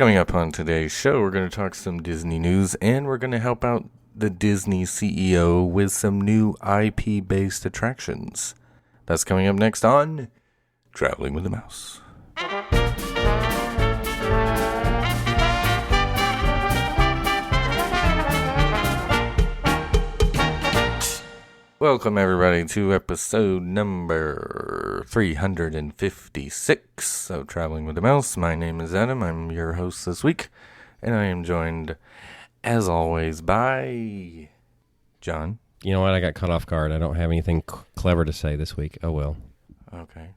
Coming up on today's show, we're going to talk some Disney news, and we're going to help out the Disney CEO with some new IP-based attractions. That's coming up next on Traveling with the Mouse. Welcome, everybody, to episode number 356 of Traveling with the Mouse. My name is Adam. I'm your host this week, and I am joined, as always, by John. You know what? I got caught off guard. I don't have anything clever to say this week. Oh, well. Okay.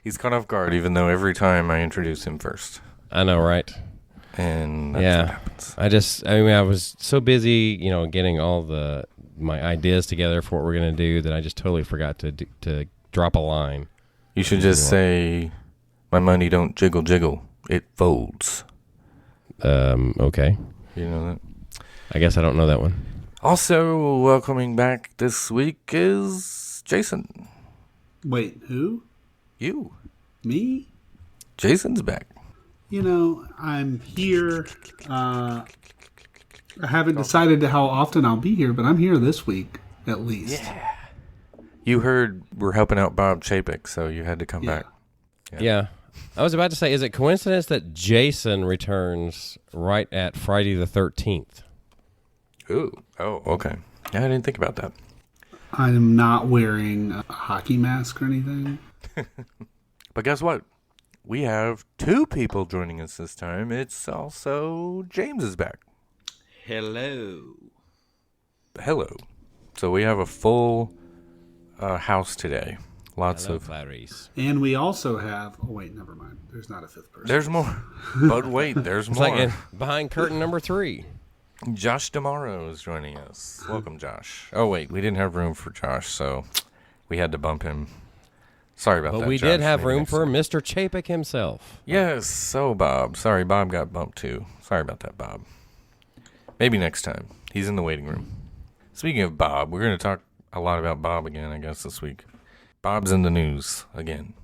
He's caught off guard, even though every time I introduce him first. I know, right? And that's what happens. I was so busy, getting all my ideas together for what we're going to do that I just totally forgot to drop a line. You should just say, my money don't jiggle jiggle, it folds. Okay. You know that? I guess I don't know that one. Also, welcoming back this week is Jason. Wait, who? You. Me? Jason's back. I'm here. I haven't decided how often I'll be here, but I'm here this week, at least. Yeah. You heard we're helping out Bob Chapek, so you had to come back. Yeah. I was about to say, is it coincidence that Jason returns right at Friday the 13th? Ooh. Oh, okay. Yeah, I didn't think about that. I'm not wearing a hockey mask or anything. But guess what? We have two people joining us this time. It's also James is back. Hello. So we have a full house today. Lots of Clarice. And we also have... Oh, wait, never mind. There's not a fifth person. There's more. But wait, there's It's more. like behind curtain number 3. Josh DeMauro is joining us. Welcome, Josh. Oh, wait, we didn't have room for Josh, so we had to bump him. Sorry about that, But we Josh. did have Maybe room next for time. Mr. Chapek himself. Yes, so Bob. Sorry, Bob got bumped too. Sorry about that, Bob. Maybe next time. He's in the waiting room. Speaking of Bob, we're going to talk a lot about Bob again, I guess, this week. Bob's in the news again.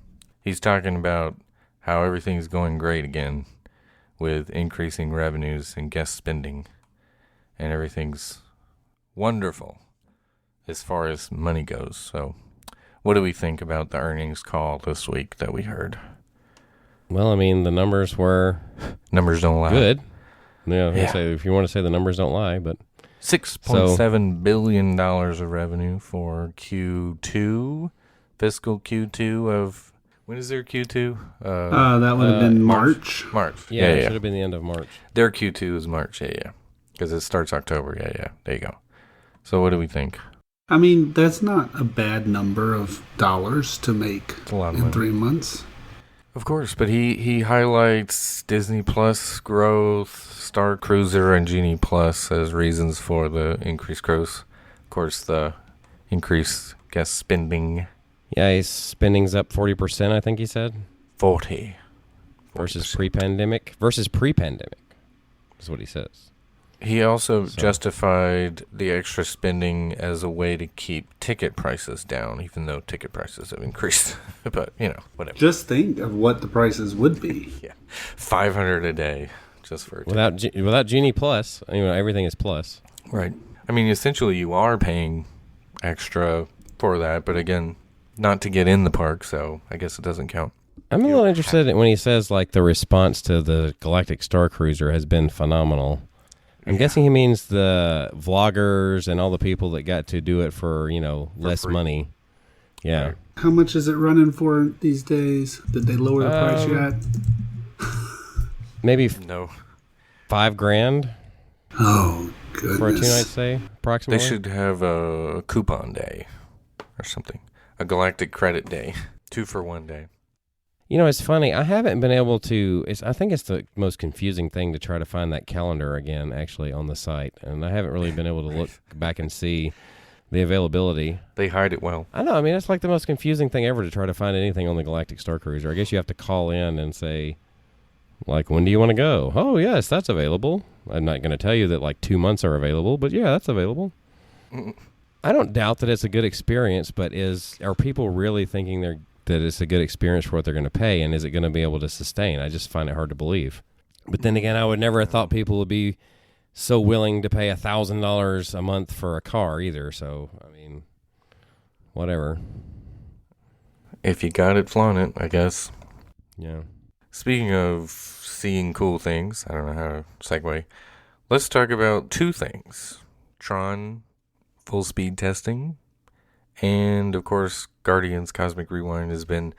He's talking about how everything's going great again with increasing revenues and guest spending, and everything's wonderful as far as money goes. So what do we think about the earnings call this week that we heard? Well, the numbers were... Numbers don't lie. good. Yeah, Yeah. Say, if you want to say the numbers don't lie, but... $6.7 billion of revenue for Q2, fiscal Q2 of... When is their Q2? that would have been March. March. Yeah, it should have been the end of March. Their Q2 is March, yeah. Because it starts October, yeah. There you go. So what do we think? That's not a bad number of dollars to make It's a lot of in money. 3 months. Of course, but he highlights Disney Plus growth, Starcruiser, and Genie Plus as reasons for the increased growth. Of course, the increased guest spending. Yeah, his spending's up 40%, I think he said. 40. Versus pre-pandemic. Versus pre-pandemic is what he says. He also justified the extra spending as a way to keep ticket prices down, even though ticket prices have increased. But, whatever. Just think of what the prices would be. Yeah, $500 a day just for a ticket. Without Genie Plus, everything is plus. Right. Essentially you are paying extra for that, but again, not to get in the park, so I guess it doesn't count. I'm a little interested in when he says, the response to the Galactic Starcruiser has been phenomenal. I'm guessing he means the vloggers and all the people that got to do it for less free. money. Yeah. Right. How much is it running for these days? Did they lower the price yet? Maybe No. Oh, $5,000 goodness. for a 2-night stay, approximately. They should have a coupon day or something. A Galactic credit day. 2-for-1 day. It's funny. I haven't been able to... I think it's the most confusing thing to try to find that calendar again, actually, on the site. And I haven't really been able to look back and see the availability. They hide it well. I know. It's like the most confusing thing ever to try to find anything on the Galactic Starcruiser. I guess you have to call in and say, when do you want to go? Oh, yes, that's available. I'm not going to tell you that, 2 months are available, but yeah, that's available. I don't doubt that it's a good experience, but are people really thinking that it's a good experience for what they're going to pay, and is it going to be able to sustain? I just find it hard to believe. But then again, I would never have thought people would be so willing to pay $1,000 a month for a car either. So, I mean, whatever. If you got it, flaunt it, I guess. Yeah. Speaking of seeing cool things, I don't know how to segue. Let's talk about two things. Tron full speed testing, and of course, Guardians Cosmic Rewind has been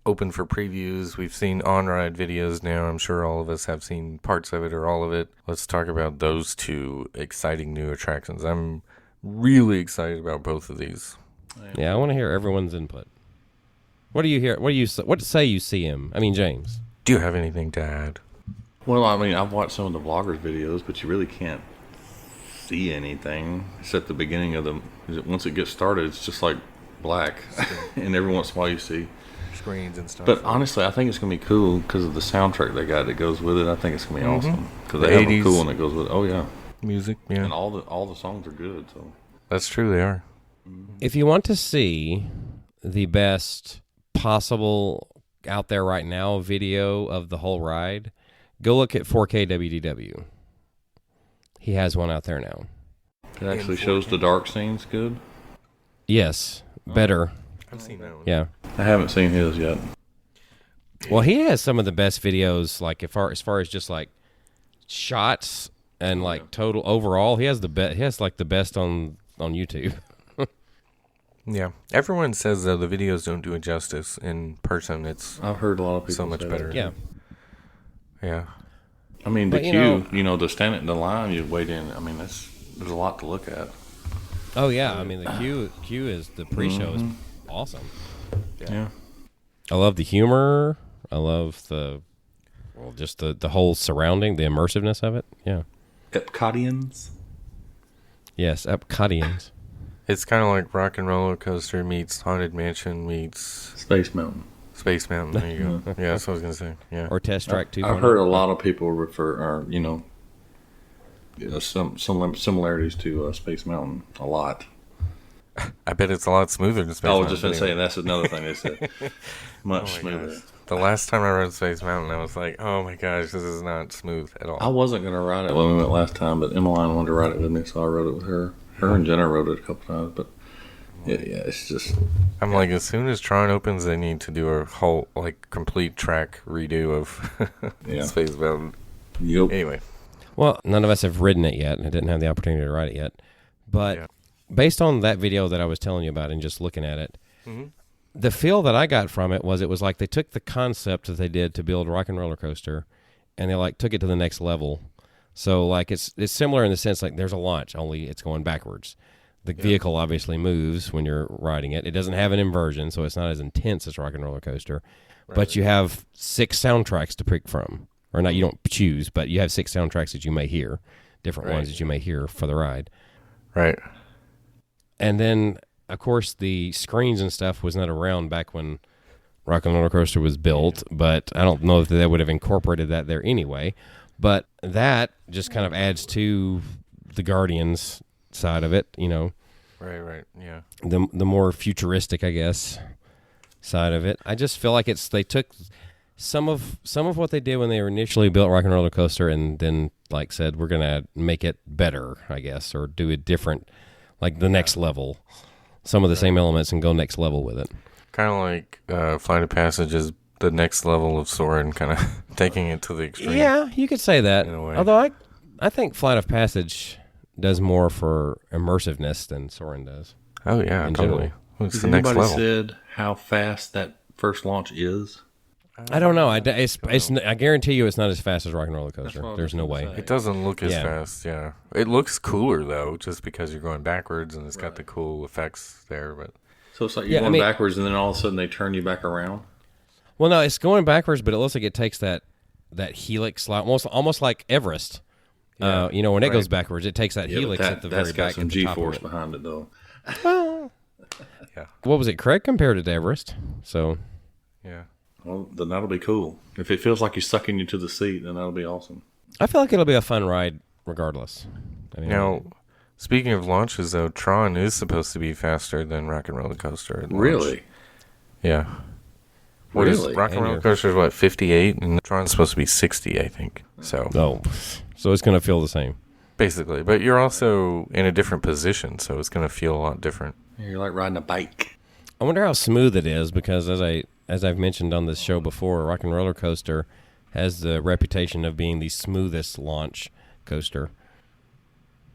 open for previews. We've seen on-ride videos now. I'm sure all of us have seen parts of it or all of it. Let's talk about those two exciting new attractions. I'm really excited about both of these. Yeah, I want to hear everyone's input. What do you hear? What say you see him? I mean, James. Do you have anything to add? Well, I mean, I've watched some of the vloggers' videos, but you really can't see anything. It's at the beginning of the... Once it gets started, it's just like black. And every once in a while you see... Screens and stuff. But honestly, I think it's going to be cool because of the soundtrack they got that goes with it. I think it's going to be awesome. Because The they have a 80s cool one that goes with it. Oh, yeah. music, yeah. And all the songs are good, so... That's true, they are. If you want to see the best possible out there right now video of the whole ride, go look at 4K WDW. He has one out there now. It actually shows the dark scenes good. Yes, better. I've seen that one. Yeah. I haven't seen his yet. Well, he has some of the best videos, like as far as just like shots and like total overall. He has the best. He has like the best on YouTube. Yeah. Everyone says, though, the videos don't do it justice. In person, it's I've heard a lot of people so much say better. that. Yeah. Yeah. I mean, the But, queue, to stand in the line, you wait in. I mean, there's a lot to look at. Oh yeah. I mean, the queue is the pre-show is awesome. Yeah. I love the humor. I love just the whole surrounding, the immersiveness of it. Yeah. Epcotians. Yes, Epcotians. It's kind of like Rock and Roller Coaster meets Haunted Mansion meets Space Mountain. Space Mountain. There you go. Yeah, that's what I was going to say. Yeah. Or Test Track 2. I've heard a lot of people refer, some similarities to Space Mountain. A lot. I bet it's a lot smoother than Space I was Mountain. just going to say, that's another thing they said. Much Oh my smoother. gosh. The last time I rode Space Mountain, I was like, oh my gosh, this is not smooth at all. I wasn't going to ride it when we went last time, but Emmeline wanted to ride it with me, so I rode it with her. Her and Jenna rode it a couple times, but yeah, it's just... I'm like, as soon as Tron opens, they need to do a whole, complete track redo of Yeah. Space Mountain. Yep. Anyway. Well, none of us have ridden it yet. I didn't have the opportunity to ride it yet. But Yeah. based on that video that I was telling you about and just looking at it, the feel that I got from it was like they took the concept that they did to build Rock and Roller Coaster and they took it to the next level. So it's similar in the sense there's a launch, only it's going backwards. The vehicle obviously moves when you're riding it. It doesn't have an inversion, so it's not as intense as Rock and Roller Coaster. Right. But you have 6 soundtracks to pick from. Or not, you don't choose, but you have 6 soundtracks that you may hear, different ones that you may hear for the ride. Right. And then, of course, the screens and stuff was not around back when Rock and Roller Coaster was built, but I don't know if they would have incorporated that there anyway. But that just kind of adds to the Guardians side of it, Right, yeah. The more futuristic, I guess, side of it. I just feel like they took some of what they did when they initially built Rock and Roller Coaster and then said we're gonna make it better, I guess, or do it different, the next level. Some of the same elements and go next level with it. Kind of like Flight of Passage is the next level of Soarin', kind of taking it to the extreme. Yeah, you could say that. In a way. Although I think Flight of Passage does more for immersiveness than Soarin' does. Oh, yeah, in totally. general. It's Has the next anybody level. said how fast that first launch is? I don't know. I guarantee you it's not as fast as Rock and Roller Coaster. what I was There's no gonna way. say. It doesn't look as Yeah. fast, yeah. It looks cooler, though, just because you're going backwards and it's got the cool effects there. But So it's like you're going backwards and then all of a sudden they turn you back around? Well, no, it's going backwards, but it looks like it takes that helix, almost like Everest. Yeah, when it goes backwards, it takes that Yeah, helix but at the very that's got back. some at the top of G-force it. behind it, though. What was it? Craig compared it to Everest. So yeah. Well, then that'll be cool. If it feels like he's sucking you to the seat, then that'll be awesome. I feel like it'll be a fun ride regardless. I mean, Now, speaking of launches, though, Tron is supposed to be faster than Rock and Roller Coaster. At launch. Really? Yeah. What is Really? Rock and Roller Coaster is what, 58, and Tron's supposed to be 60, I think. So Oh, so it's going to feel the same. basically, but you're also in a different position, so it's going to feel a lot different. You're like riding a bike. I wonder how smooth it is because as I've mentioned on this show before, Rock and Roller Coaster has the reputation of being the smoothest launch coaster.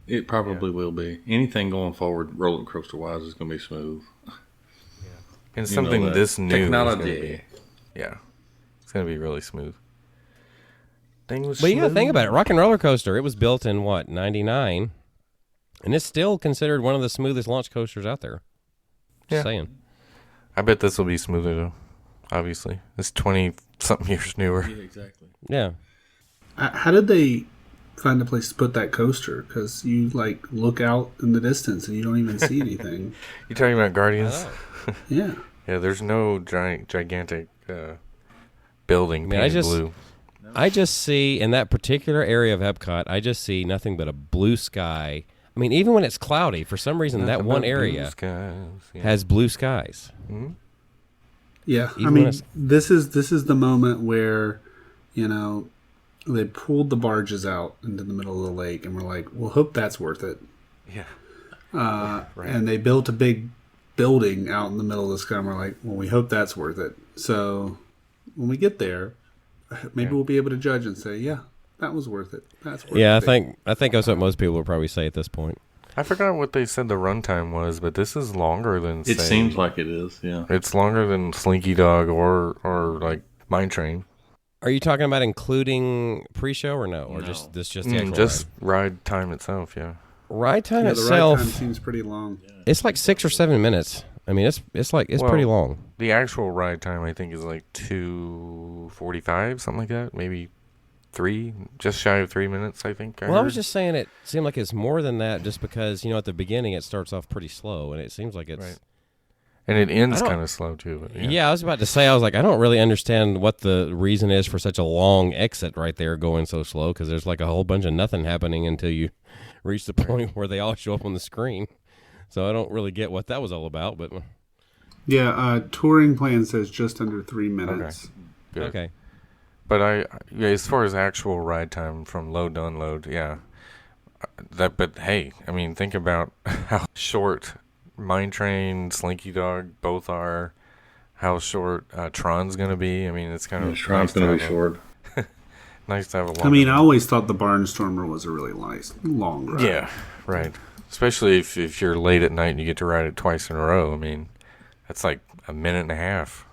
It probably will be. Anything going forward, roller coaster wise, is going to be smooth. And You something know that. this new Technology. is going to be, yeah, it's going to be really smooth. But you got to think about it. Rock and Roller Coaster, it was built in, what, 99? And it's still considered one of the smoothest launch coasters out there. Just saying. I bet this will be smoother, though, obviously. It's 20-something years newer. Yeah, exactly. Yeah. How did they find a place to put that coaster? Because you like look out in the distance and you don't even see anything. You talking about Guardians? Yeah. Yeah, there's no gigantic building I painted blue. I just see, in that particular area of Epcot, I just see nothing but a blue sky. I mean, even when it's cloudy, for some reason, Nothing that one but area blue skies, yeah. has blue skies. Yeah. Even I when mean, it's- this is the moment where, you know, they pulled the barges out into the middle of the lake, and we're like, "Well, hope that's worth it." Yeah. Right. And they built a big building out in the middle of the sky, and we're like, "Well, we hope that's worth it." So when we get there, maybe we'll be able to judge and say, "Yeah, that was worth it. That's worth Yeah, it." I think that's what most people would probably say at this point. I forgot what they said the runtime was, but this is longer than, It say, seems like it is, yeah. it's longer than Slinky Dog or like Mine Train. Are you talking about including pre-show or no? Or just the actual Just ride time itself, yeah. ride time Yeah, the itself? ride time seems pretty long. It's like 6 or 7 minutes. I mean, it's Well, pretty long. The actual ride time, I think, is like 2:45, something like that. Maybe 3, just shy of 3 minutes, I think. Well, I was just saying it seemed like it's more than that just because, at the beginning it starts off pretty slow and it seems like it's... Right. And it ends I don't- kind of slow, too. But Yeah, I was about to say, I was like, I don't really understand what the reason is for such a long exit right there going so slow because there's like a whole bunch of nothing happening until you reach the point where they all show up on the screen. So I don't really get what that was all about, but Yeah, touring plan says just under 3 minutes. Good. okay. But as far as actual ride time from load to unload, yeah. But hey, I mean, think about how short Mine Train, Slinky Dog both are. How short Tron's gonna be. I mean, it's kind of Tron's going to be short. Nice to have a long. I mean, I always thought the Barnstormer was a really nice long ride. Yeah, right. Especially if you're late at night and you get to ride it twice in a row. I mean, that's like a minute and a half.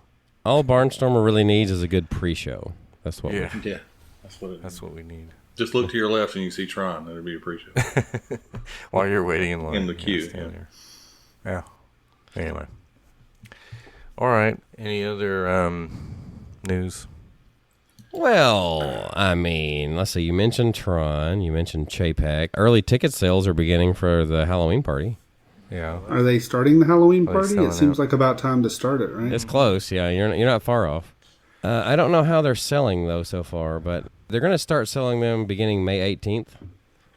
All Barnstormer really needs is a good pre-show. That's what. Yeah, Yeah, that's what it is. that's what we need. Just look to your left and you see Tron. That'd be appreciated. While you're waiting in line. In the queue, stand there. Yeah. Anyway. All right. Any other news? Well, I mean, let's see. You mentioned Tron. You mentioned Chapek. Early ticket sales are beginning for the Halloween party. Yeah. Are they starting the Halloween Are they party? selling It seems out? like about time to start it, right? It's close. Yeah, you're not far off. I don't know how they're selling though so far, but they're going to start selling them beginning May 18th.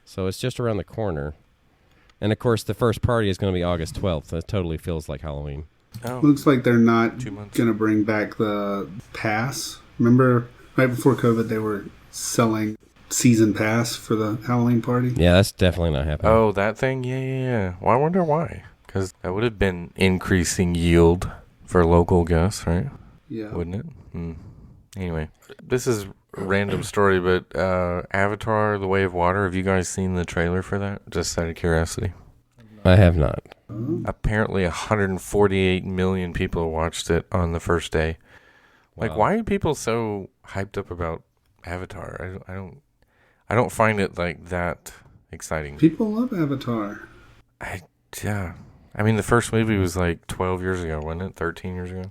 So it's just around the corner. And of course, the first party is going to be August 12th. That totally feels like Halloween. Oh. Looks like they're not 2 months. going to bring back the pass. Remember, right before COVID, they were selling season pass for the Halloween party. Yeah, that's definitely not happening. Oh, that thing? Yeah. Well, I wonder why. Because that would have been increasing yield for local guests, right? Yeah. Wouldn't it? Anyway, this is a random story, but Avatar: The Way of Water, have you guys seen the trailer for that? Just out of curiosity. I have not. Apparently 148 million people watched it on the first day. Like, Wow. why are people so hyped up about Avatar? I don't find it like that exciting. People love Avatar. Yeah. I mean, the first movie was like 12 years ago, wasn't it? 13 years ago?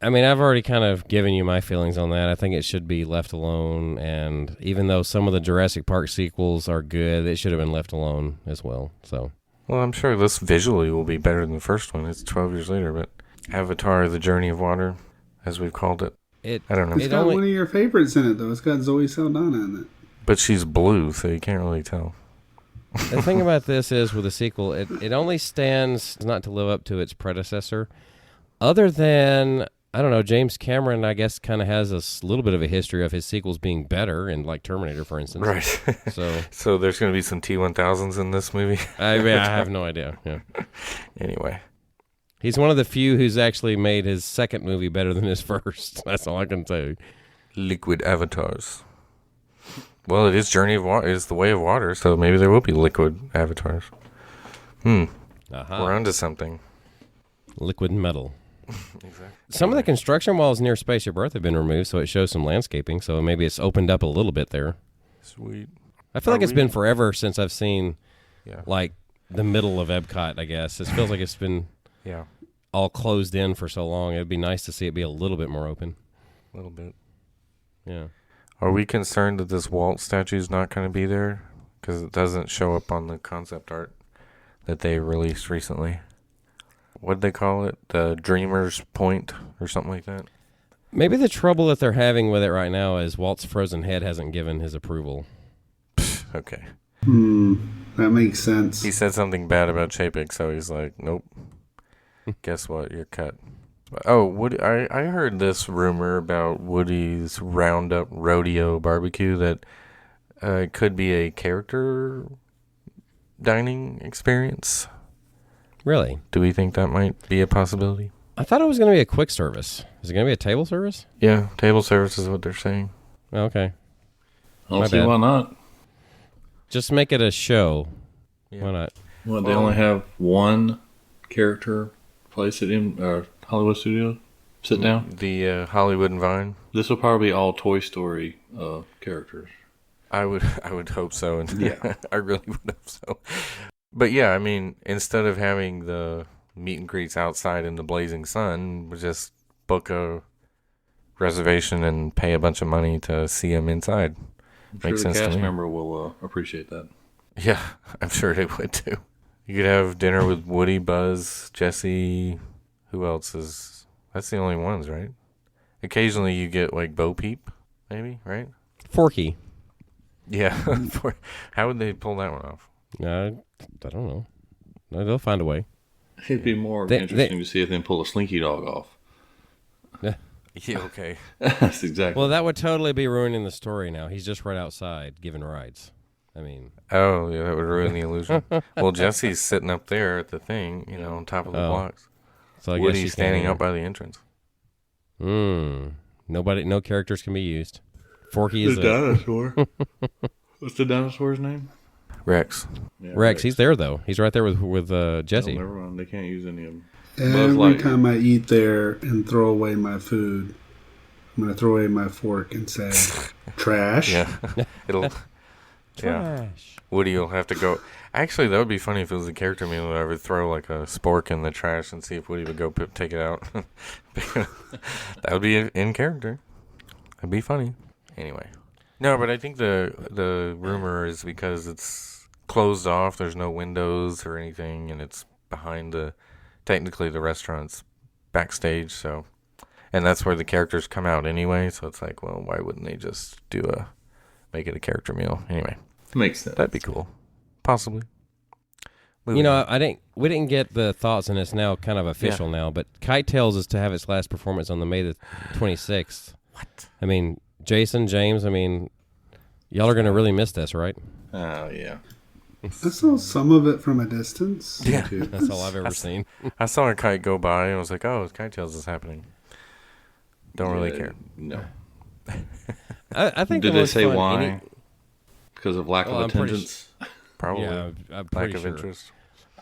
I mean, I've already kind of given you my feelings on that. I think it should be left alone. And even though some of the Jurassic Park sequels are good, it should have been left alone as well. So, Well, I'm sure this visually will be better than the first one. It's 12 years later, but Avatar: The Journey of Water, as we've called it. I don't know. It's got one of your favorites in it, though. It's got Zoe Saldana in it. But she's blue, so you can't really tell. the thing about this is with the sequel, it only stands not to live up to its predecessor, other than I don't know. James Cameron, I guess, kind of has a little bit of a history of his sequels being better, and like Terminator, for instance. Right. So, So there's going to be some T-1000s in this movie? I have no idea. Yeah. Anyway. He's one of the few who's actually made his second movie better than his first. That's all I can say. Liquid avatars. Well, it is Journey of Water. It's the Way of Water, so maybe there will be liquid avatars. We're onto something. Liquid metal. Exactly. Some of the construction walls near Spaceship Earth have been removed, so it shows some landscaping. So maybe it's opened up a little bit there. Sweet. I feel like it's been forever since I've seen, Yeah. like, the middle of Epcot, I guess. It feels like it's been Yeah. all closed in for so long. It'd be nice to see it be a little bit more open. A little bit. Yeah. Are we concerned that this Walt statue is not going to be there? Because it doesn't show up on the concept art that they released recently. What did they call it? The Dreamer's Point or something like that? Maybe the trouble that they're having with it right now is Walt's frozen head hasn't given his approval. Okay. That makes sense. He said something bad about Chapek, so he's like, nope. Guess what? You're cut. Oh, Woody, I heard this rumor about Woody's Roundup Rodeo Barbecue that it could be a character dining experience. Really? Do we think that might be a possibility? I thought it was going to be a quick service. Is it going to be a table service? Yeah, table service is what they're saying. Oh, okay. I don't My see bad. why not. Just make it a show. Yeah. Why not? Well, they only have one character place at Hollywood Studios. Sit down. The Hollywood and Vine. This will probably be all Toy Story characters. I would hope so, and Yeah. I really would hope so. But yeah, I mean, instead of having the meet and greets outside in the blazing sun, we just book a reservation and pay a bunch of money to see them inside. I'm sure Makes the sense to cast me. member will appreciate that. Yeah, I'm sure they would too. You could have dinner with Woody, Buzz, Jesse. Who else is? That's the only ones, right? Occasionally you get like Bo Peep, maybe, right? Forky. Yeah. How would they pull that one off? I don't know. No, they'll find a way. It'd be more They- interesting to see if they can pull a Slinky Dog off. Yeah. Yeah, okay. That's exactly. Well, that would totally be ruining the story now. He's just right outside giving rides. I mean, Oh, yeah, that would ruin the illusion. Well, Jesse's sitting up there at the thing, on top of the Oh. blocks. so I guess Woody's you standing can't up by the entrance. No characters can be used. Forky is the dinosaur. What's the dinosaur's name? Rex. Yeah, Rex. He's there though. He's right there with Jesse. Oh, never mind. They can't use any of them. Every Lightyear. time I eat there and throw away my food, I'm going to throw away my fork and say, trash. Yeah. It'll. Yeah. Trash. Woody will have to go. Actually, that would be funny if it was a character meal. I would throw like a spork in the trash and see if Woody would go take it out. That would be in character. That'd be funny. Anyway. No, but I think the rumor is because it's closed off. There's no windows or anything, and it's behind technically the restaurant's backstage. So, and that's where the characters come out anyway. So it's like, well, why wouldn't they just make it a character meal anyway? Makes sense. That'd be cool. Possibly. You know, we didn't get the thoughts, and it's now kind of official now. But Kite Tales is to have its last performance on the May the 26th. What? I mean, Jason, James. I mean, y'all are gonna really miss this, right? Oh, yeah. I saw some of it from a distance. Yeah. That's all I've ever seen. I saw a kite go by and I was like, oh, Kite Tales is happening. Don't really care. No. I think. Did the they most say fun why? Because of lack Well, of I'm pretty attendance? Probably. Yeah, I'm Lack pretty of sure. interest.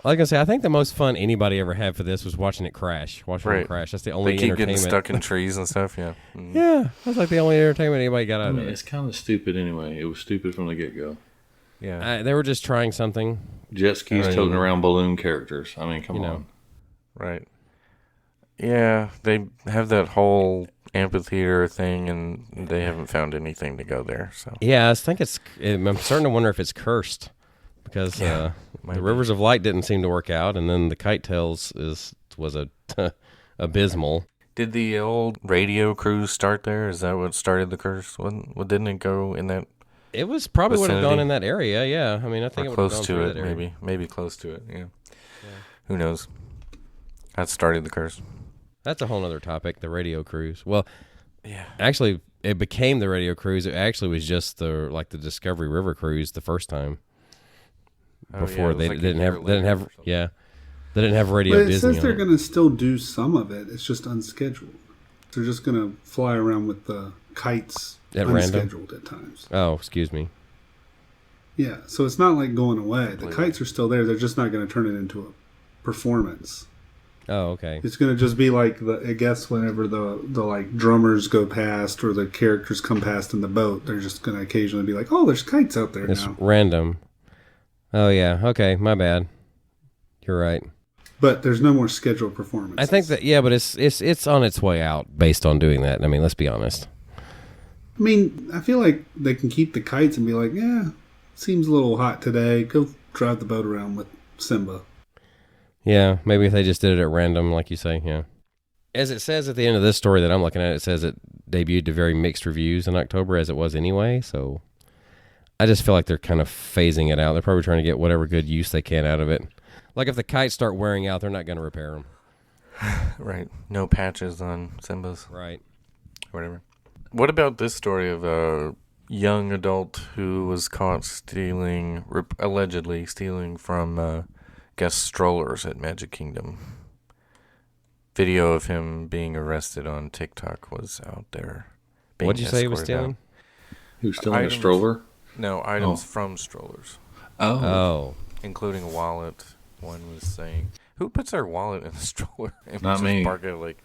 Like I say, I think the most fun anybody ever had for this was watching it crash. Watching Right. it crash. That's the only They keep getting entertainment. stuck in trees and stuff, yeah. Mhm. Yeah, that's like the only entertainment anybody got I out mean, of it. it's kind of stupid anyway. It was stupid from the get-go. Yeah. They were just trying something. Jet skis I mean, toting around balloon characters. I mean, come you on. know. Right. Yeah, they have that whole amphitheater thing and they haven't found anything to go there, so. Yeah, I think I'm starting to wonder if it's cursed because might the be. Rivers of Light didn't seem to work out, and then the Kite Tales was abysmal. Did the old radio cruise start there? Is that what started the curse? Didn't it go in that It was probably would have gone Vicinity? in that area. Yeah, I mean, I think or it would have close gone to through it, that area. maybe close to it, yeah. Who knows? That started the curse. That's a whole other topic, the radio cruise. Well, Yeah. actually, it became the radio cruise. It actually was just the Discovery River cruise the first time. Oh, Before yeah, it was they like a didn't year have they didn't later have or something. yeah, they didn't have Radio But it Disney. says they're on it. going to still do some of it. It's just unscheduled. They're just going to fly around with the kites At random? unscheduled at times. Oh, excuse me. Yeah, so it's not like going away. The Completely. kites are still there. They're just not going to turn it into a performance. Oh, okay. It's going to just be like I guess whenever the like drummers go past or the characters come past in the boat, they're just going to occasionally be like, "Oh, there's kites out there It's now." random. Oh yeah. Okay, my bad. You're right. But there's no more scheduled performances. I think that but it's on its way out based on doing that. I mean, let's be honest. I mean, I feel like they can keep the kites and be like, "Yeah, seems a little hot today. Go drive the boat around with Simba." Yeah, maybe if they just did it at random, like you say. Yeah. As it says at the end of this story that I'm looking at, it says it debuted to very mixed reviews in October, as it was anyway. So I just feel like they're kind of phasing it out. They're probably trying to get whatever good use they can out of it. Like if the kites start wearing out, they're not going to repair them. Right. No patches on Simba's. Right. Whatever. What about this story of a young adult who was caught stealing, allegedly stealing from guest strollers at Magic Kingdom? Video of him being arrested on TikTok was out there. What'd you say he was escorted stealing? out. Who's still in a Items- stroller? No, items from strollers, Oh. including a wallet. One was saying, "Who puts their wallet in a stroller and Not just me. park it?" Like,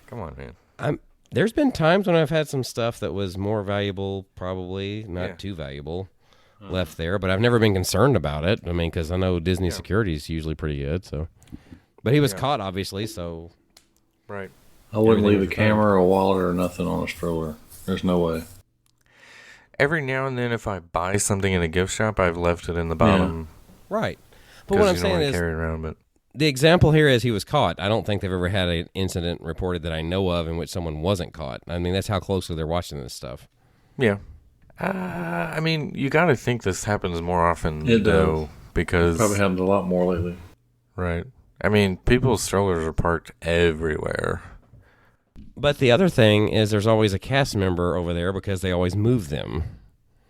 come on, man. There's been times when I've had some stuff that was more valuable, probably not Yeah. too valuable, left there, but I've never been concerned about it. I mean, because I know Disney Yeah. security is usually pretty good. So, but he was Yeah. caught, obviously. So, Right. I wouldn't Everything leave a was fine. camera, a wallet, or nothing on a stroller. There's no way. Every now and then, if I buy something in a gift shop, I've left it in the bottom right. But what because I'm you don't saying want to is, carry it around. But the example here is he was caught. I don't think they've ever had an incident reported that I know of in which someone wasn't caught. I mean, that's how closely they're watching this stuff. yeah, I mean, you got to think this happens more often, It though, does. because Probably happened a lot more lately. right. I mean, people's strollers are parked everywhere. But the other thing is there's always a cast member over there because they always move them.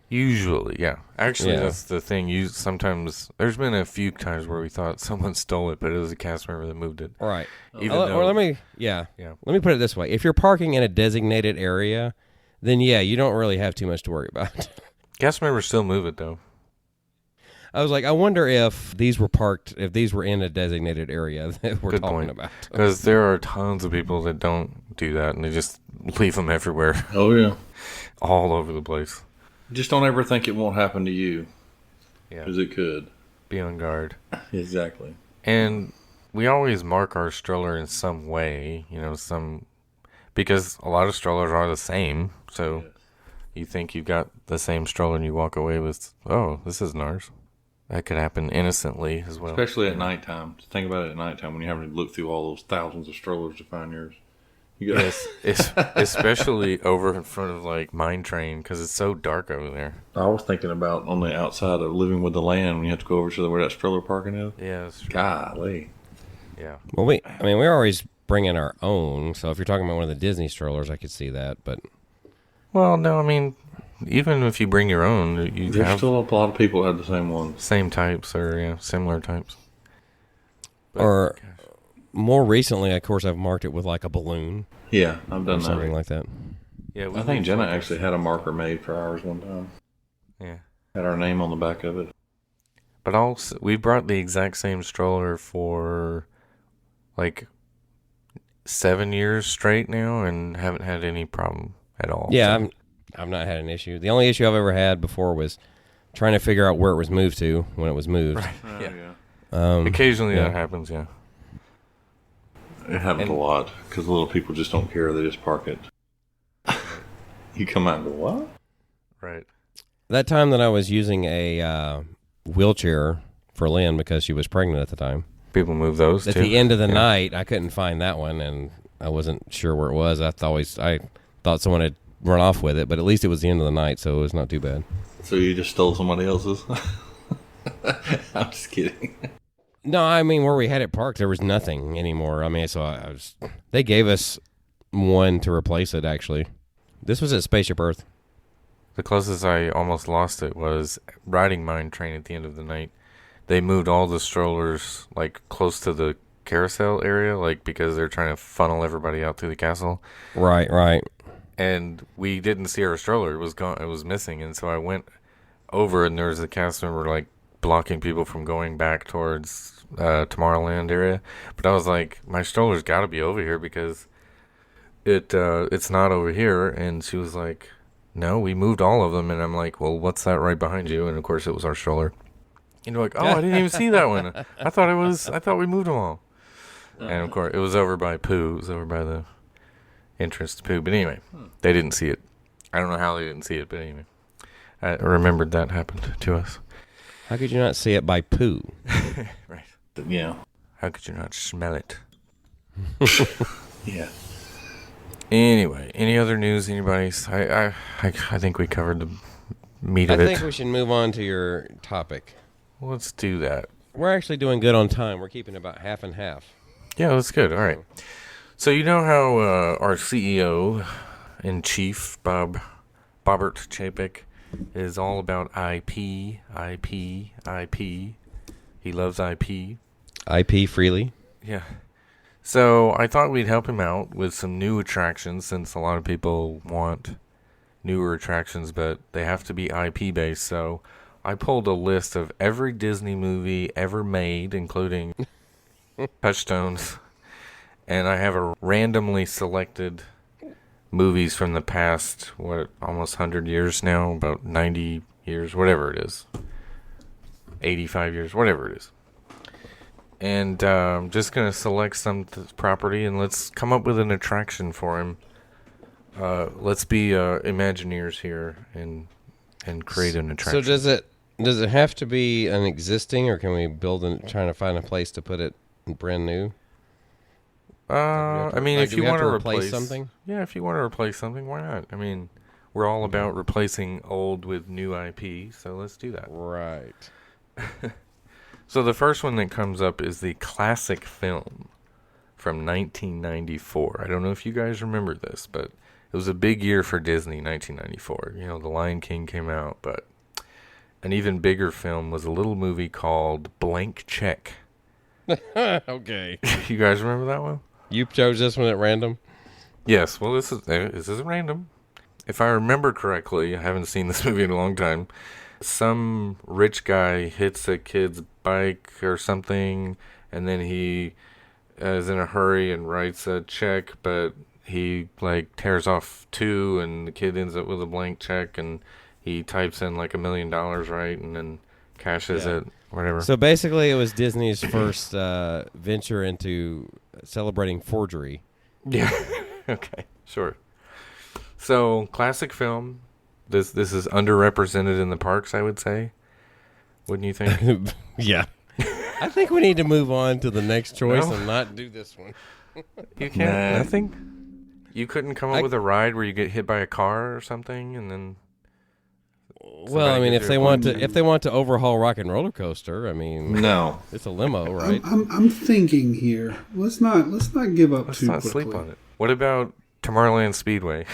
Usually, yeah. Actually, Yeah. that's the thing. You sometimes there's been a few times where we thought someone stole it, but it was a cast member that moved it. Right. Even or though, let me, yeah. Yeah. Let me put it this way. If you're parking in a designated area, then yeah, you don't really have too much to worry about. cast members still move it though. I was like, I wonder if these were in a designated area that we're Good talking point. about. Because there are tons of people that don't do that, and they just leave them everywhere, Oh, yeah. all over the place. Just don't ever think it won't happen to you, Yeah, because it could. be on guard. Exactly. And we always mark our stroller in some way, because a lot of strollers are the same. So you think you've got the same stroller and you walk away with, oh, this isn't ours. That could happen innocently as well. Especially at nighttime. Just think about it at nighttime when you're having to look through all those thousands of strollers to find yours. You got Yes, especially over in front of like Mine Train because it's so dark over there. I was thinking about on the outside of Living with the Land when you have to go over to where that stroller parking is. Yeah, that's true. Golly. Yeah. Well, we're always bringing our own. So if you're talking about one of the Disney strollers, I could see that. But Well, no, I mean, even if you bring your own, you There's have still a lot of people that have the same ones. same types or similar types. But, or gosh. more recently, of course, I've marked it with like a balloon Yeah, I've or done something that. like that. Yeah, I think Jenna actually had a marker made for ours one time. Yeah. Had our name on the back of it. But also, we brought the exact same stroller for like 7 years straight now and haven't had any problem at all. Yeah, So, I've not had an issue. The only issue I've ever had before was trying to figure out where it was moved to when it was moved. Yeah. Occasionally yeah. that happens, yeah. It happens And- a lot because little people just don't care. They just park it. You come out and go, what? Right. That time that I was using a wheelchair for Lynn because she was pregnant at the time. People move those At too. the end of the Yeah. night, I couldn't find that one, and I wasn't sure where it was. I thought someone had run off with it, but at least it was the end of the night, so it was not too bad. So you just stole somebody else's? I'm just kidding. No, I mean where we had it parked, there was nothing anymore. I mean, so they gave us one to replace it. Actually, this was at Spaceship Earth. The closest I almost lost it was riding mine train at the end of the night. They moved all the strollers like close to the carousel area, like because they're trying to funnel everybody out through the castle. Right. And we didn't see our stroller; it was gone. It was missing, and so I went over, and there was a cast member like blocking people from going back towards Tomorrowland area. But I was like, my stroller's got to be over here because it's not over here. And she was like, no, we moved all of them. And I'm like, well, what's that right behind you? And of course it was our stroller. And you're like, oh, I didn't even see that one. I thought we moved them all. And of course it was over by Pooh. It was over by the entrance to Pooh. But anyway, they didn't see it. I don't know how they didn't see it, but anyway, I remembered that happened to us. How could you not see it by Pooh? Right. Yeah. How could you not smell it? Yeah. Anyway, any other news? Anybody's? I think we covered the meat of I it. think we should move on to your topic. Let's do that. We're actually doing good on time. We're keeping about half and half. Yeah, that's good. All right. So you know how our CEO in chief, Bobbert Chapek, is all about IP. He loves IP. IP freely. Yeah. So I thought we'd help him out with some new attractions, since a lot of people want newer attractions, but they have to be IP based. So I pulled a list of every Disney movie ever made, including Touchstones, and I have a randomly selected movies from the past, almost 100 years now, about 90 years, whatever it is, 85 years, whatever it is. And I'm just going to select some property, and let's come up with an attraction for him. Let's be Imagineers here and create an attraction. So does it have to be an existing, or can we trying to find a place to put it brand new? I mean, if you want to replace something, yeah, if you want to replace something, why not? I mean, we're all about replacing old with new IP, so let's do that. right? So the first one that comes up is the classic film from 1994. I don't know if you guys remember this, but it was a big year for Disney, 1994. You know, The Lion King came out, but an even bigger film was a little movie called Blank Check. Okay. You guys remember that one? You chose this one at random? Yes. Well, this is random. If I remember correctly, I haven't seen this movie in a long time. Some rich guy hits a kid's bike or something, and then he is in a hurry and writes a check, but he like tears off two, and the kid ends up with a blank check, and he types in like $1 million, right, and then cashes it, whatever. So basically, it was Disney's first venture into celebrating forgery. Yeah. Okay. Sure. So classic film. This is underrepresented in the parks, I would say. Wouldn't you think? Yeah. I think we need to move on to the next choice No? and not do this one. You can't. Nah. Nothing. You couldn't come up with a ride where you get hit by a car or something, and then. Well, I mean, if they want to overhaul Rock and Roller Coaster, I mean, No. it's a limo, right? I'm thinking here. Let's not give up Let's too not quickly. sleep on it. What about Tomorrowland Speedway?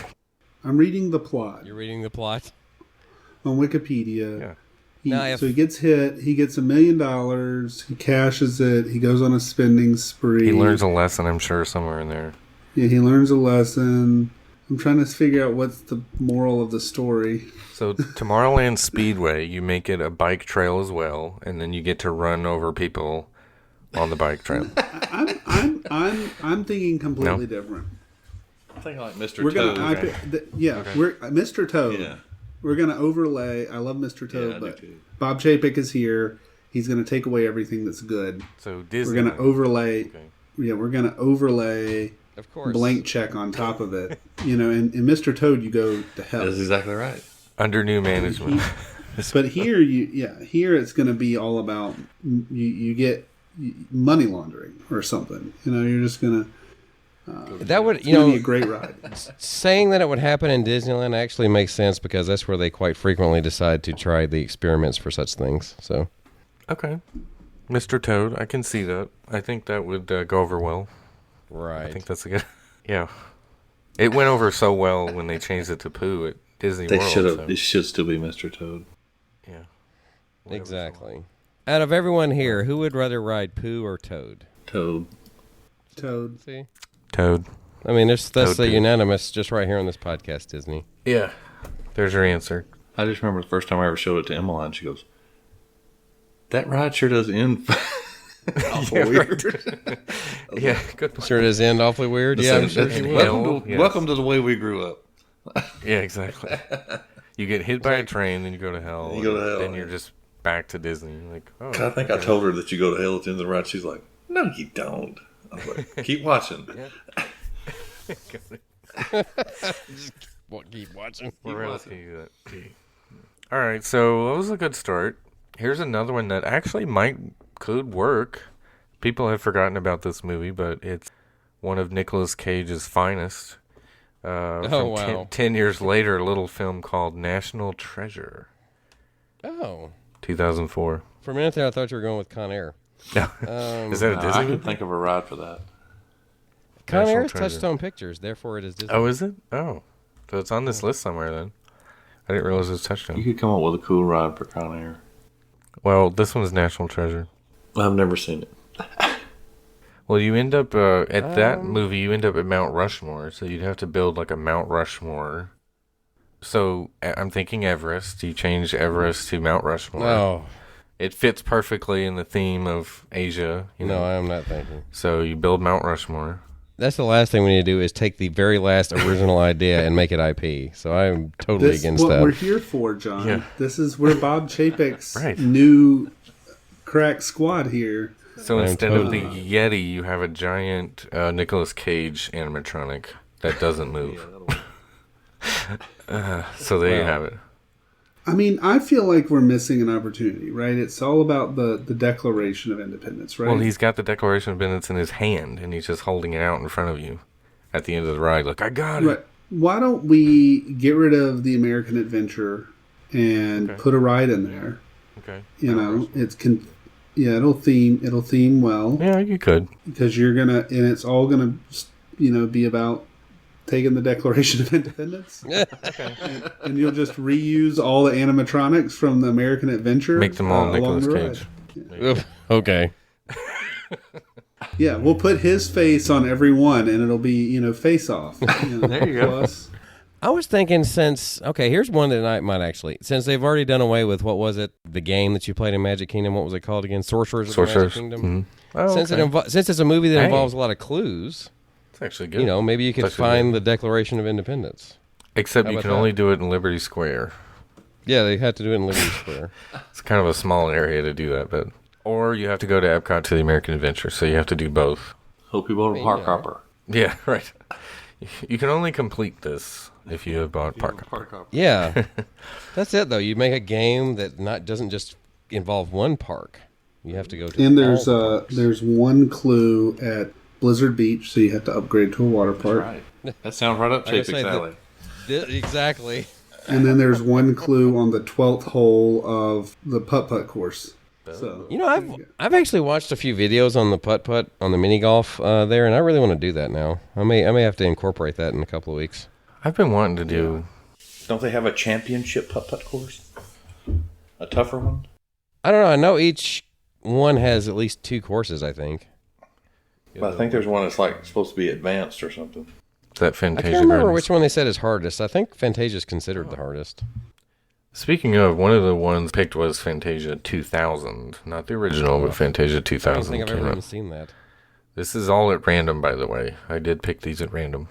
I'm reading the plot You're reading the plot. on Wikipedia. Yeah. So he gets hit. He gets $1 million. He cashes it. He goes on a spending spree. He learns a lesson, I'm sure, somewhere in there. Yeah, he learns a lesson. I'm trying to figure out what's the moral of the story. So Tomorrowland Speedway, you make it a bike trail as well, and then you get to run over people on the bike trail. I'm thinking completely different. I think like Mr. We're Toad. gonna we're Mr. Toad. Yeah. We're gonna overlay. I love Mr. Toad, Yeah, I do but too. Bob Chapek is here. He's gonna take away everything that's good. So Disney. We're gonna overlay. Okay. Yeah, we're gonna overlay Of course. blank check on top of it. You know, and in Mr. Toad, you go to hell. That's exactly right. Under new management. But here, here it's going to be all about you get money laundering or something. You know, you're just going to. That would, It's going to be a great ride. saying that it would happen in Disneyland actually makes sense because that's where they quite frequently decide to try the experiments for such things. So, Okay. Mr. Toad. I can see that. I think that would go over well. Right. I think that's a good. Yeah. It went over so well when they changed it to Pooh at Disney They World. should have. So, It should still be Mr. Toad. yeah. Exactly. Out of everyone here, who would rather ride Pooh or Toad? Toad. Toad. See? Toad. I mean, that's Toad, the Toad. unanimous just right here on this podcast, Disney. Yeah. There's your answer. I just remember the first time I ever showed it to Emmeline. She goes, "That ride sure does end awful Yeah, weird." Yeah, good. Sure does end awfully weird. Yeah, I'm sure she and will. Welcome to, Yes. welcome to the way we grew up. Yeah, exactly. You get hit by a train, then you go to hell. You go to and hell, Then yeah. you're just back to Disney. Like, oh. I think I told her that you go to hell at the end of the ride. She's like, "No, you don't." I was like, "Keep watching." Keep watching. We're able to do that. Gee. All right, so that was a good start. Here's another one that actually could work. People have forgotten about this movie, but it's one of Nicolas Cage's finest. From wow. 10 years later, a little film called National Treasure, Oh. 2004. For a minute there, I thought you were going with Con Air. Is that a Disney I movie? could think of a ride for that. Con National Air is Treasure. Touchstone Pictures, therefore it is Disney. Oh, is it? Oh. So it's on this list somewhere then. I didn't realize it was You Touchstone. could come up with a cool ride for Con Air. Well, this one's National Treasure. I've never seen it. Well, you end up at that movie. You end up at Mount Rushmore, so you'd have to build like a Mount Rushmore. So I'm thinking Everest. You change Everest to Mount Rushmore. Oh. It fits perfectly in the theme of Asia. You know. No, I'm not thinking. So you build Mount Rushmore. That's the last thing we need to do is take the very last original idea and make it IP. So I'm totally This is against what that. we're here for, John. Yeah. This is where Bob Chapek's Right. new crack squad here. So I'm instead of totally- the Yeti, you have a giant Nicolas Cage animatronic that doesn't move. So there you Well, have it. I mean, I feel like we're missing an opportunity, right? It's all about the Declaration of Independence, right? Well, he's got the Declaration of Independence in his hand, and he's just holding it out in front of you at the end of the ride. Like, I got it. Right. Why don't we get rid of the American Adventure and Okay. put a ride in there? Okay. You know, it'll theme well Yeah, you could. because and it's all gonna, be about taking the Declaration of Independence, and you'll just reuse all the animatronics from the American Adventure. Make them all along Nicolas the Cage. ride. Oof, okay. Yeah, we'll put his face on every one, and it'll be face off. There you go. Plus, I was thinking here's one that I might actually, since they've already done away with, what was it, the game that you played in Magic Kingdom, what was it called again? Sorcerers of the Magic Sorcerers. Kingdom? Mhm. Oh, Since okay. since it's a movie that Hey. involves a lot of clues, It's actually good. maybe you could It's actually find good. the Declaration of Independence. Except How you about can that? only do it in Liberty Square. Yeah, they had to do it in Liberty Square. It's kind of a small area to do that, but or you have to go to Epcot to the American Adventure, so you have to do both. Hope you bought a park hopper. Yeah, right. You can only complete this if you have bought Park. Yeah, that's it though. You make a game that doesn't just involve one park. You have to go to and all the parks. there's one clue at Blizzard Beach, so you have to upgrade to a water park. Right. That sounds right up Like I Chapek's say, alley. Exactly. And then there's one clue on the 12th hole of the putt-putt course. So I've actually watched a few videos on the putt on the mini golf there, and I really want to do that now. I may have to incorporate that in a couple of weeks. I've been wanting to do. Don't they have a championship putt-putt course? A tougher one? I don't know. I know each one has at least 2 courses. I think. But I think there's one that's like supposed to be advanced or something. That I Fantasia can't remember Gardens. which one they said is hardest. I think Fantasia is considered the hardest. Speaking of, one of the ones picked was Fantasia 2000, not the original, but Fantasia I don't 2000 think I've came ever out. even seen that. This is all at random, by the way. I did pick these at random.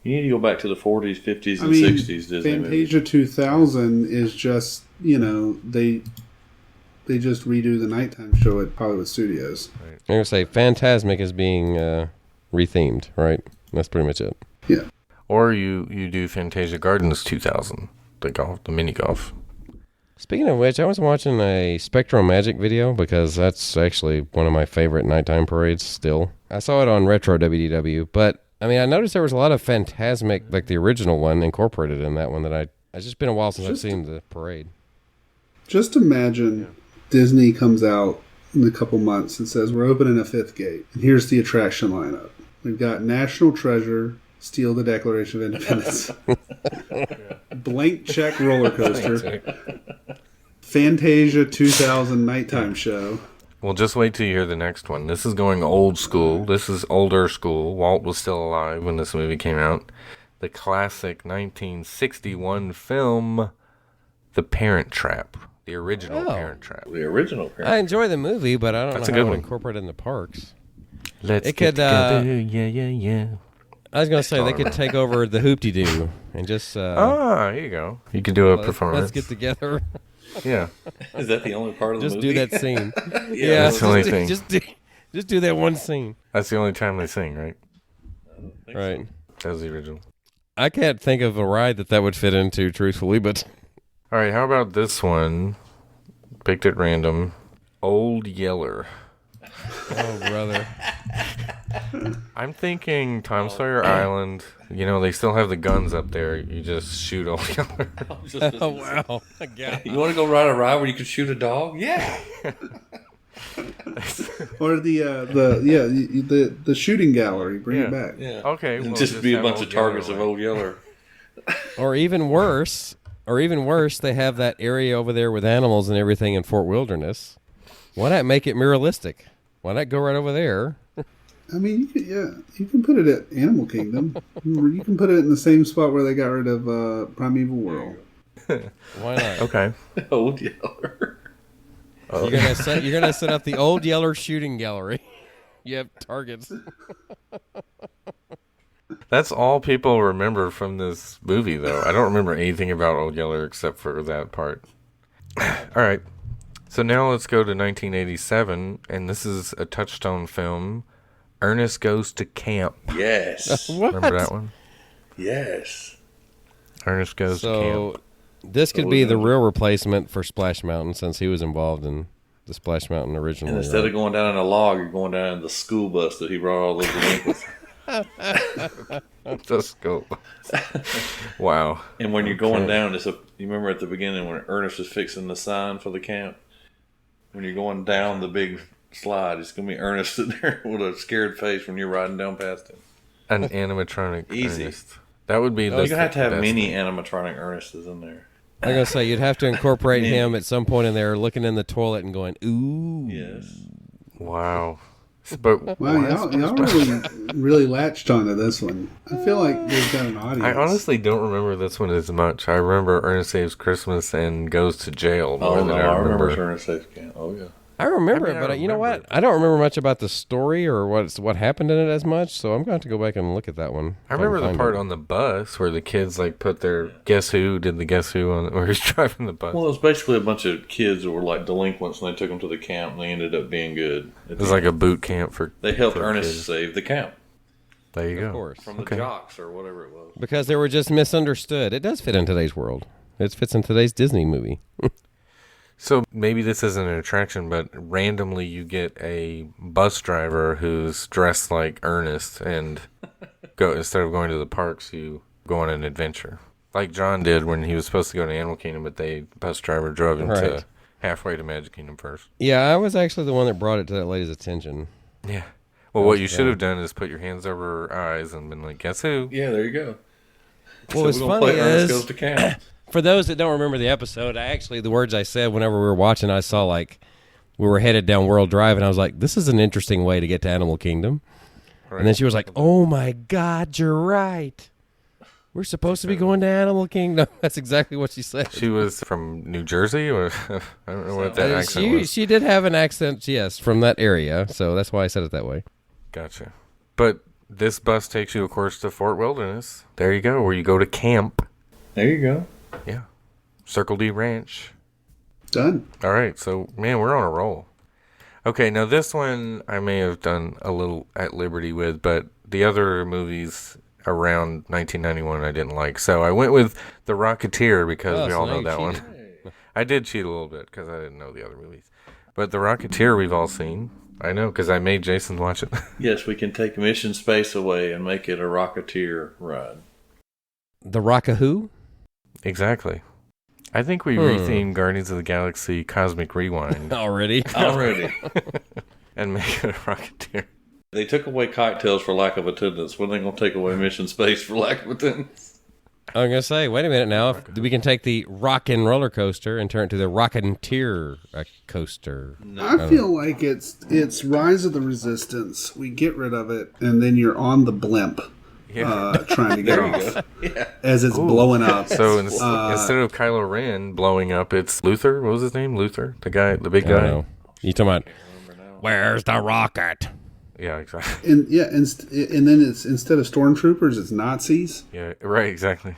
You need to go back to the 40s, 50s, I and mean, 60s Disney movies. Fantasia 2000 is just they just redo the nighttime show at Hollywood Studios. I'm gonna say Phantasmic is being rethemed, right? That's pretty much it. Yeah. Or you do Fantasia Gardens 2000, the mini golf. Speaking of which, I was watching a Spectrum Magic video because that's actually one of my favorite nighttime parades still. I saw it on Retro WDW, but I mean, I noticed there was a lot of Phantasmic, like the original one, incorporated in that one that it's just been a while since I've seen the parade. Just imagine Disney comes out in a couple months. It says we're opening a 5th gate. And here's the attraction lineup. We've got National Treasure, Steal the Declaration of Independence, Blank Check Roller Coaster, Fantasia 2000 Nighttime Show. Well, just wait till you hear the next one. This is going old school. This is older school. Walt was still alive when this movie came out. The classic 1961 film, The Parent Trap. The original Parent Trap. The original Parent I enjoy the movie, but I don't That's a know good how to one. incorporate it in the parks. Let's It get could, together. Yeah. I was going to say, they could take over the hoopty-doo and just... Here you go. You could do a performance. Let's get together. Yeah. Is that the only part of the Just movie? do that scene. Yeah, that's the only thing. Just do that one scene. That's the only time they sing, right? Right. That was the original. I can't think of a ride that would fit into, truthfully, but... All right, how about this one? Picked at random. Old Yeller. Oh, brother. I'm thinking Tom Sawyer Island. You know, they still have the guns up there. You just shoot Old Yeller. Oh, wow. God. You want to go ride a ride where you can shoot a dog? Yeah. Or the shooting gallery. Bring it back. Yeah. Okay. And well, just be a have bunch Old of targets Yeller of away. Old Yeller. Or even worse, they have that area over there with animals and everything in Fort Wilderness. Why not make it muralistic? Why not go right over there? I mean, you can put it at Animal Kingdom. You can put it in the same spot where they got rid of Primeval World. Why not? Okay. Old Yeller. You're gonna set up the Old Yeller shooting gallery. You have targets. That's all people remember from this movie, though. I don't remember anything about Old Yeller except for that part. All right. So now let's go to 1987, and this is a Touchstone film. Ernest Goes to Camp. Yes. What? Remember that one? Yes. Ernest Goes to Camp. So this could be the real replacement for Splash Mountain, since he was involved in the Splash Mountain originally. And instead of going down in a log, you're going down in the school bus that he brought all those delinquents. Let's go. Wow. And when you're going down, you remember at the beginning when Ernest was fixing the sign for the camp? When you're going down the big slide, it's going to be Ernest sitting there with a scared face when you're riding down past him. An animatronic Easy. Ernest. That would be You're going to have best. many animatronic Ernests in there. I'm gonna say you'd have to incorporate him at some point in there, looking in the toilet and going, "Ooh." Yes. Wow. But Wow, y'all really latched onto this one. I feel like they've got an audience. I honestly don't remember this one as much. I remember Ernest Saves Christmas and Goes to Jail more Oh, than no, I remember. Ernest Safe Camp. Oh, yeah. I remember I mean, it, but I you know remember what? I don't remember much about the story or what happened in it as much. So I'm going to have to go back and look at that one. I remember the part on the bus where the kids put their Guess Who on where he's driving the bus. Well, it was basically a bunch of kids that were like delinquents, and they took them to the camp, and they ended up being good. It was like a boot camp for. They helped for Ernest kids. save the camp There you go. Of course. from the Okay. jocks or whatever it was. Because they were just misunderstood. It does fit in today's world. It fits in today's Disney movie. So maybe this isn't an attraction, but randomly you get a bus driver who's dressed like Ernest, and instead of going to the parks, you go on an adventure, like John did when he was supposed to go to Animal Kingdom, but the bus driver drove him to Right. halfway to Magic Kingdom first. Yeah, I was actually the one that brought it to that lady's attention. Yeah. Well, what you should have done is put your hands over her eyes and been like, "Guess who?" Yeah, there you go. What was we're gonna funny play Ernest is, Goes to Camp. for those that don't remember the episode, the words I said whenever we were watching, I saw like we were headed down World Drive, and I was like, "This is an interesting way to get to Animal Kingdom." Right. And then she was like, "Oh my God, you're right. We're supposed to be going to Animal Kingdom." That's exactly what she said. She was from New Jersey, or I don't know what that accent was. She did have an accent, yes, from that area, so that's why I said it that way. Gotcha. But this bus takes you, of course, to Fort Wilderness. There you go, where you go to camp. There you go. Yeah. Circle D Ranch. Done. All right, so, man, we're on a roll. Okay, now this one I may have done a little at liberty with, but the other movies around 1991 I didn't like. So I went with The Rocketeer because we all know that one. I did cheat a little bit because I didn't know the other movies. But The Rocketeer we've all seen. I know because I made Jason watch it. Yes, we can take Mission Space away and make it a Rocketeer ride. The Rock-a-Who? Exactly. I think we retheme Guardians of the Galaxy Cosmic Rewind Already? and make it a Rocketeer. They took away kite-tails for lack of attendance. When are they going to take away mission space for lack of attendance? I'm going to say, wait a minute now. If we can take the Rockin' roller coaster and turn it to the Rocketeer coaster. I feel like it's Rise of the Resistance. We get rid of it, and then you're on the blimp trying to get off as it's blowing up. So instead of Kylo Ren blowing up, it's Luther. What was his name? Luther? The guy, the big guy? Know. You talking about, where's the rocket? Yeah, exactly. And then it's instead of stormtroopers, it's Nazis. Yeah, right, exactly.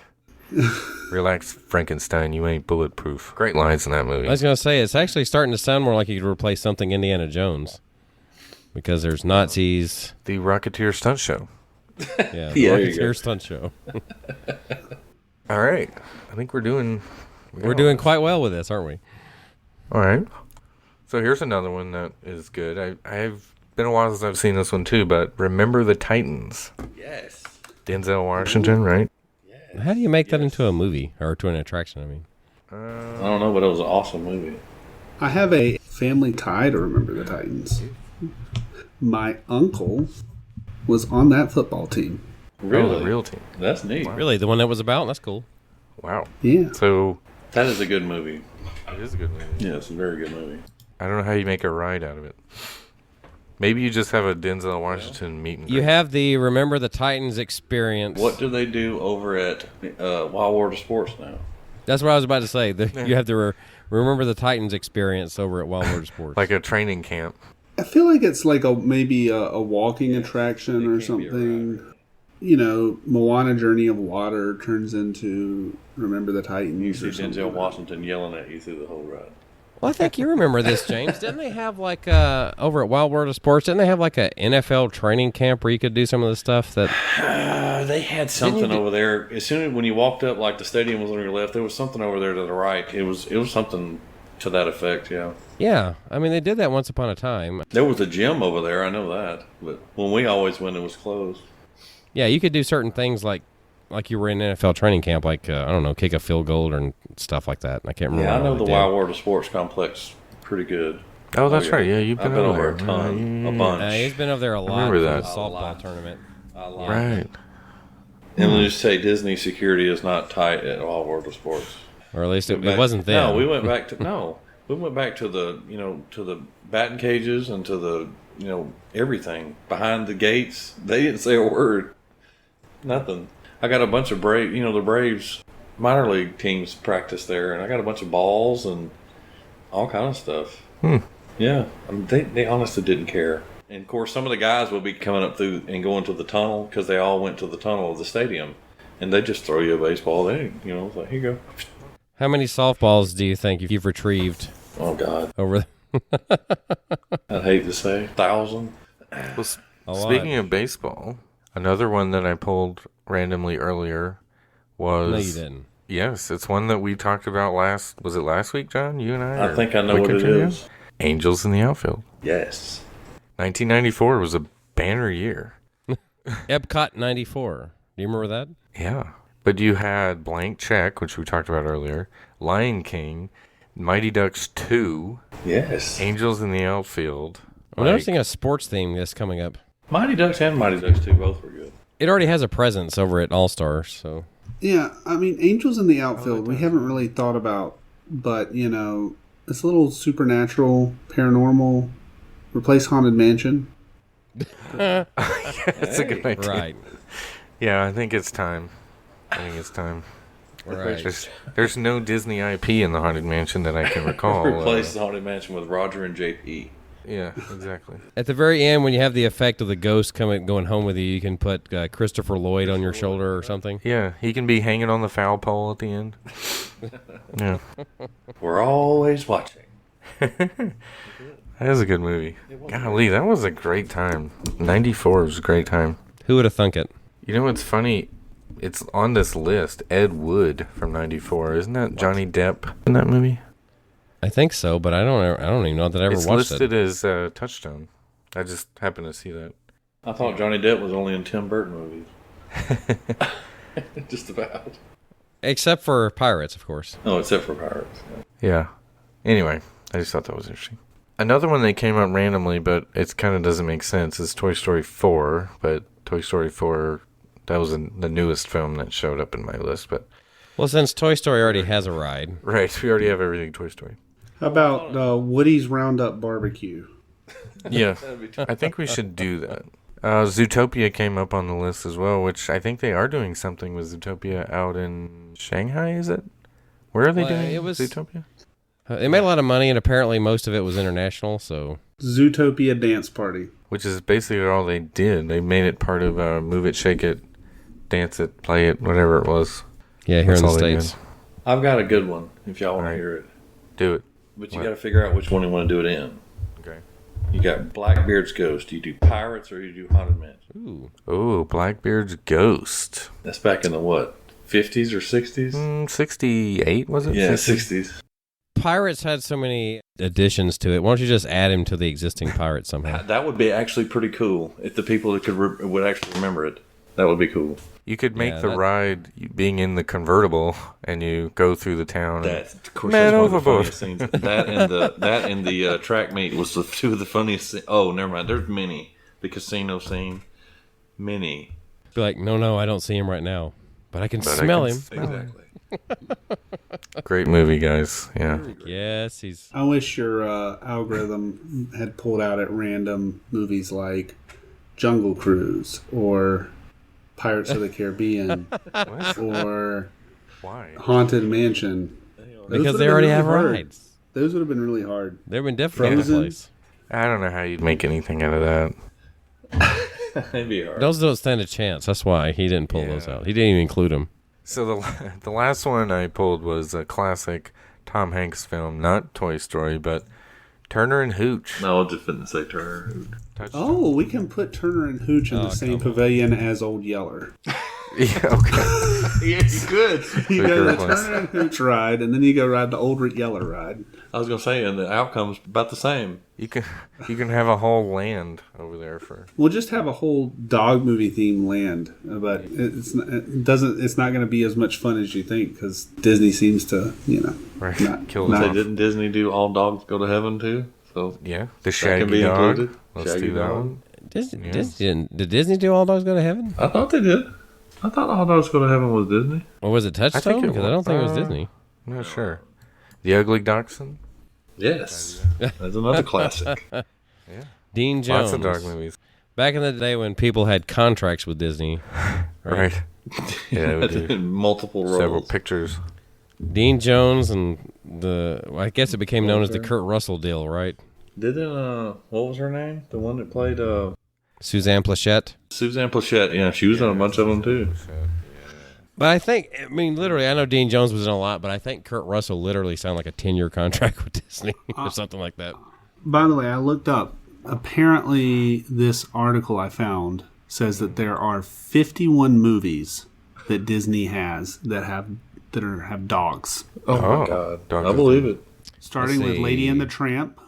Relax, Frankenstein, you ain't bulletproof. Great lines in that movie. I was going to say, it's actually starting to sound more like you could replace something Indiana Jones. Because there's Nazis. The Rocketeer stunt show. Yeah, the Rocketeer stunt show. All right. I think we're doing quite well with this, aren't we? All right. So here's another one that is good. I've been a while since I've seen this one too, but Remember the Titans. Yes. Denzel Washington, right? How do you make that into a movie or to an attraction? I mean, I don't know, but it was an awesome movie. I have a family tie to Remember the Titans. My uncle was on that football team. Really? Oh, the real team. That's neat. Wow. really, the one that was about? That's cool. Wow. Yeah. So That is a good movie. it is a good movie. Yeah, it's a very good movie. I don't know how you make a ride out of it. Maybe you just have a Denzel Washington meet and You greet. have the Remember the Titans experience. What do they do over at Wild World of Sports now? That's what I was about to say. You have the Remember the Titans experience over at Wild World Sports. like a training camp. I feel like it's like maybe a walking attraction or can be a something. You know, Moana Journey of Water turns into Remember the Titans. You see or something Denzel like that. Washington yelling at you through the whole ride. Well, I think you remember this, James. Didn't they have like over at Wild World of Sports? Didn't they have like a NFL training camp where you could do some of the stuff that? They had something over there. As soon as when you walked up, like the stadium was on your left, there was something over there to the right. It was something to that effect. Yeah. Yeah, I mean they did that once upon a time. There was a gym over there. I know that, but when we always went, it was closed. Yeah, you could do certain things like you were in NFL training camp, like I don't know, kick a field goal or stuff like that. I can't remember. Yeah, I what know they the did. Wild World of Sports complex pretty good. Oh, that's right. Yeah, you've been I've been over over a there. ton, Yeah. a bunch. He's been over there a lot. remember for that. the A softball lot. tournament. Right. And let's just say Disney security is not tight at Wild World of Sports. Or at least it Back- wasn't then. No, we went back to we went back to the to the batting cages and to the everything behind the gates. They didn't say a word, nothing. I got a bunch of the Braves minor league teams practice there, and I got a bunch of balls and all kind of stuff. Yeah, I mean, they honestly didn't care. And of course, some of the guys would be coming up through and going to the tunnel because they all went to the tunnel of the stadium, and they just throw you a baseball. They, it's like, here you go. How many softballs do you think you've retrieved Oh God, over? I'd hate to say 1,000. Well, A speaking lot. of baseball, another one that I pulled randomly earlier was. No, you didn't. Yes, it's one that we talked about was it last week, John? You and I? I think I know what it is. Angels in the Outfield. Yes. 1994 was a banner year. Epcot '94. Do you remember that? Yeah. But you had Blank Check, which we talked about earlier, Lion King, Mighty Ducks 2, Yes. Angels in the Outfield. I'm noticing a sports theme that's coming up. Mighty Ducks and Mighty Ducks 2 both were good. It already has a presence over at All Stars, so Yeah, I mean, Angels in the Outfield, we haven't really thought about, but, it's a little supernatural, paranormal, replace Haunted Mansion. That's a good idea. right, Yeah, I think it's time. right. There's no Disney IP in the Haunted Mansion that I can recall. Replace the Haunted Mansion with Roger and JP. Yeah, exactly. At the very end, when you have the effect of the ghost going home with you, you can put Christopher Lloyd on your shoulder or something. Yeah, he can be hanging on the foul pole at the end. Yeah, We're always watching. that is a good movie. Golly, that was a great time. 94 was a great time. Who would have thunk it? You know what's funny? It's on this list. Ed Wood from 94. Isn't that Johnny Depp in that movie? I think so, but I don't even know that I ever It's watched listed it. as Touchstone. I just happened to see that. I thought Johnny Depp was only in Tim Burton movies. Just about. Except for Pirates, of course. Oh, except for Pirates. Yeah. Anyway, I just thought that was interesting. Another one that came out randomly, but it kind of doesn't make sense, is Toy Story 4. But Toy Story 4, that was the newest film that showed up in my list. But Well, since Toy Story already has a ride. right, we already have everything Toy Story. How about Woody's Roundup Barbecue? Yeah, I think we should do that. Zootopia came up on the list as well, which I think they are doing something with Zootopia out in Shanghai, is it? Where are they doing Zootopia? They made a lot of money, and apparently most of it was international, so... Zootopia Dance Party. Which is basically all they did. They made it part of Move It, Shake It, Dance It, Play It, whatever it was. Yeah, here That's in the all they States. did. I've got a good one, if y'all want All right. to hear it. Do it. But you got to figure out which one you want to do it in. Okay. You got Blackbeard's Ghost. Do you do Pirates or you do Haunted Mansion? Ooh, Blackbeard's Ghost. That's back in the what? 50s or 60s? 68, was it? Yeah, 60? 60s. Pirates had so many additions to it. Why don't you just add him to the existing Pirates somehow? That would be actually pretty cool if the people that would actually remember it. That would be cool. You could make Yeah, the that- ride being in the convertible, and you go through the town. That, of course, Man that's one of the overboard. funniest scenes. That and the track meet was the two of the funniest. Oh, never mind. There's many. The casino scene, many. Be like, no, I don't see him right now, but I can But I smell can him. Exactly. Great movie, guys. Yeah. Yes, he's... I wish your algorithm had pulled out at random movies like Jungle Cruise or Pirates of the Caribbean or Why? Haunted Mansion. Those Because would've they been already really have hard. rides. Those would have been really hard. They've been different in that Frozen? place. I don't know how you'd make anything out of that. That'd be hard. Those don't stand a chance. That's why he didn't pull those Yeah. out. He didn't even include them. So the last one I pulled was a classic Tom Hanks film, not Toy Story, but Turner and Hooch. No, I just didn't say Turner. Oh, we can put Turner and Hooch in the same pavilion as Old Yeller. Yeah, okay. Yeah, you could. You go to the replace. Turner and Hooch ride, and then you go ride the Old Yeller ride. I was gonna say, and the outcome's about the same. You can have a whole land over there for. We'll just have a whole dog movie themed land, but it's not going to be as much fun as you think because Disney seems to Right. not Kill not- the Say, didn't Disney do All Dogs Go to Heaven too? So Yeah, the that Shaggy can be Dog. included. Let's Shaggy do that Dog. one. Did Disney do All Dogs Go to Heaven? I thought they did. I thought All Dogs Go to Heaven was Disney. Or was it Touchstone? it Because I don't think it was was. Disney. I'm not sure. The Ugly Dachshund. Yes, that's another classic. Dean Jones. Lots of dog movies. Back in the day when people had contracts with Disney, Right. Yeah, we do. Multiple roles. Several pictures. Dean Jones and I guess it became known as the Kurt Russell deal, right? Didn't what was her name? The one that played Suzanne Plachette. Suzanne Plachette. Yeah, she was on a bunch of them too. But I mean, literally, I know Dean Jones was in a lot, but I think Kurt Russell literally signed like a 10-year contract with Disney or something like that. By the way, I looked up. Apparently, this article I found says that there are 51 movies that Disney has that have dogs. Oh, Oh, my god, Dogs I are believe it. Starting Let's with see. Lady and the Tramp.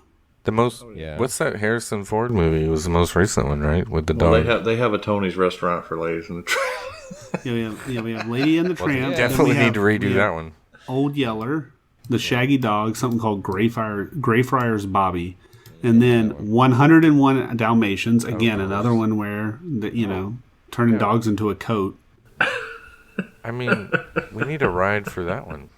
The most. Yeah. What's that Harrison Ford movie? It was the most recent one, right? With the Well, dog. they have a Tony's restaurant for ladies in the Tramp. We have Lady and the Tramp. Then Definitely we have- need to redo we have that one. Old Yeller, the Shaggy Dog, something called Greyfriars Bobby, and then 101 Dalmatians. Again, another one where turning dogs into a coat. I mean, we need a ride for that one.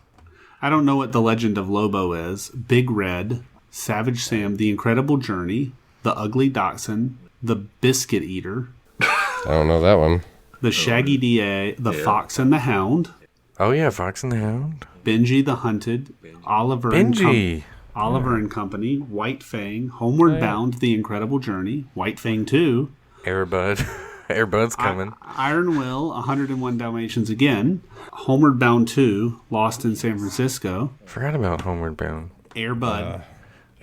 I don't know what the Legend of Lobo is. Big Red, Savage Sam, The Incredible Journey, The Ugly Dachshund, The Biscuit Eater, I don't know that one. The Shaggy DA, The Fox and the Hound, Oh yeah, Fox and the Hound. Benji the Hunted, Oliver Benji. and Company, White Fang, Homeward Bound, The Incredible Journey, White Fang 2, Airbud. Airbud's coming. Iron Will, 101 Dalmatians again, Homeward Bound 2, Lost in San Francisco, Forgot about Homeward Bound. Airbud,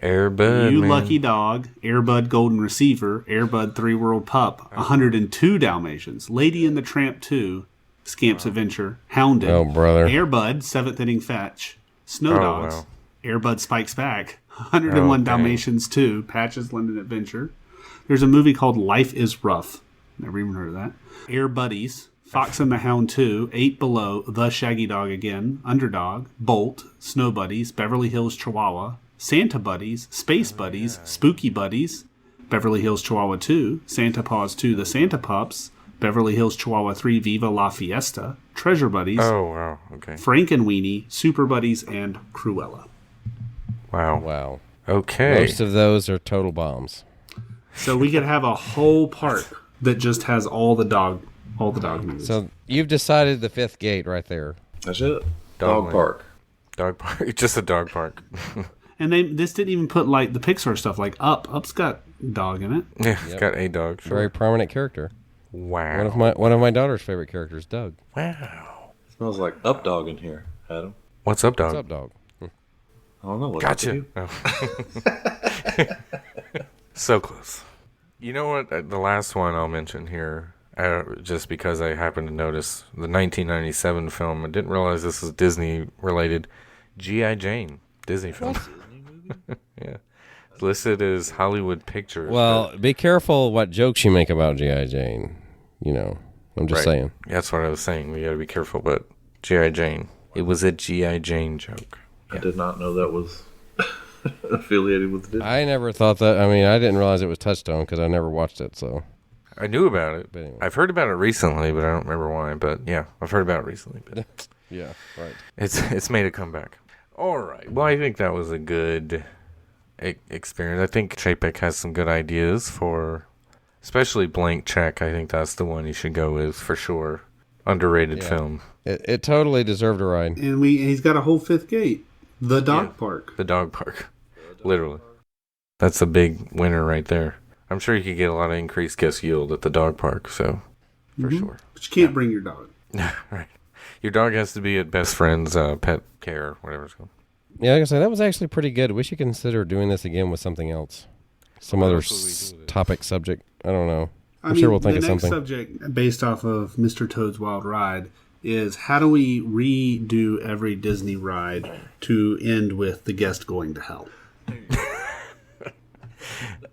Airbud. You man. Lucky Dog, Airbud Golden Receiver, Airbud 3-World Pup, 102 Dalmatians, Lady and the Tramp 2, Scamp's Adventure, Hounded, Oh, brother. Airbud, 7th Inning Fetch, Snow Oh, Dogs, wow. Airbud Spikes Back, 101 Oh, dang. Dalmatians 2, Patch's London Adventure. There's a movie called Life is Rough. Never even heard of that. Air Buddies, Fox and the Hound 2, 8 Below, The Shaggy Dog Again, Underdog, Bolt, Snow Buddies, Beverly Hills Chihuahua, Santa Buddies, Space Buddies, Spooky Buddies, Beverly Hills Chihuahua 2, Santa Paws 2, The Santa Pups, Beverly Hills Chihuahua 3, Viva La Fiesta, Treasure Buddies, Oh, wow. Okay. Frankenweenie, Super Buddies, and Cruella. Wow. Wow. Okay. Most of those are total bombs. So we could have a whole park that just has all the dog movies. So you've decided the fifth gate right there. That's it. Dog Dog park. Dog park. It's just a dog park. And this didn't even put like the Pixar stuff like Up. Up's got dog in it. Yeah, it's got a dog. Sure. Very prominent character. Wow. One of my daughter's favorite characters, Doug. Wow. Smells like up dog in here, Adam. What's up, dog? What's up, dog? I don't know. What Gotcha. Oh. So close. You know what? The last one I'll mention here, just because I happened to notice the 1997 film. I didn't realize this was Disney related. G.I. Jane, Disney film. Yeah. It's listed as Hollywood Pictures. Well, be careful what jokes you make about G.I. Jane. You know, I'm just saying. That's what I was saying. We got to be careful. But G.I. Jane. It was a G.I. Jane joke. I did not know that was affiliated with Disney. I never thought that. I mean, I didn't realize it was Touchstone because I never watched it. So I knew about it. But anyway. I've heard about it recently, but I don't remember why. But yeah, I've heard about it recently. But yeah, right. it's made a comeback. All right. Well, I think that was a good experience. I think Chapek has some good ideas for, especially Blank Check. I think that's the one you should go with for sure. Underrated film. It totally deserved a ride. And he's got a whole fifth gate. The dog park. The dog park. Literally. That's a big winner right there. I'm sure you could get a lot of increased guest yield at the dog park, so for sure. But you can't bring your dog. Right. Your dog has to be at best friend's pet care, whatever it's called. Yeah, like I said, that was actually pretty good. We should consider doing this again with something else. Some other topic, subject. I don't know. I'm sure we'll think of something. The next subject, based off of Mr. Toad's Wild Ride, is how do we redo every Disney ride to end with the guest going to hell?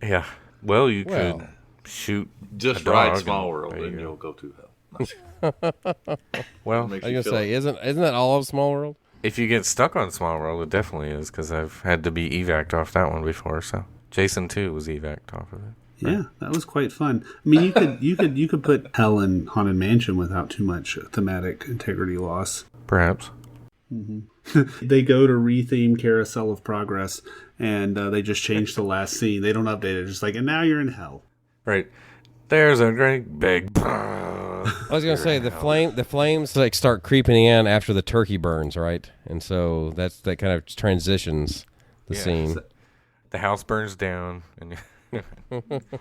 Yeah. Well, you could shoot Just a ride dog Small and- World, there you and go. you'll go to hell. Well, I was gonna say, isn't that all of Small World? if you get stuck on Small World, it definitely is, because I've had to be evac'd off that one before. So Jason 2 was evac'd off of it. Yeah, that was quite fun. I mean, you could put hell in Haunted Mansion without too much thematic integrity loss. Perhaps. They go to retheme Carousel of Progress, and they just change the last scene. They don't update it. Just like, and now you're in hell. Right. There's a great big. I was gonna say the flames like start creeping in after the turkey burns, right? And so that kind of transitions the scene. The house burns down, and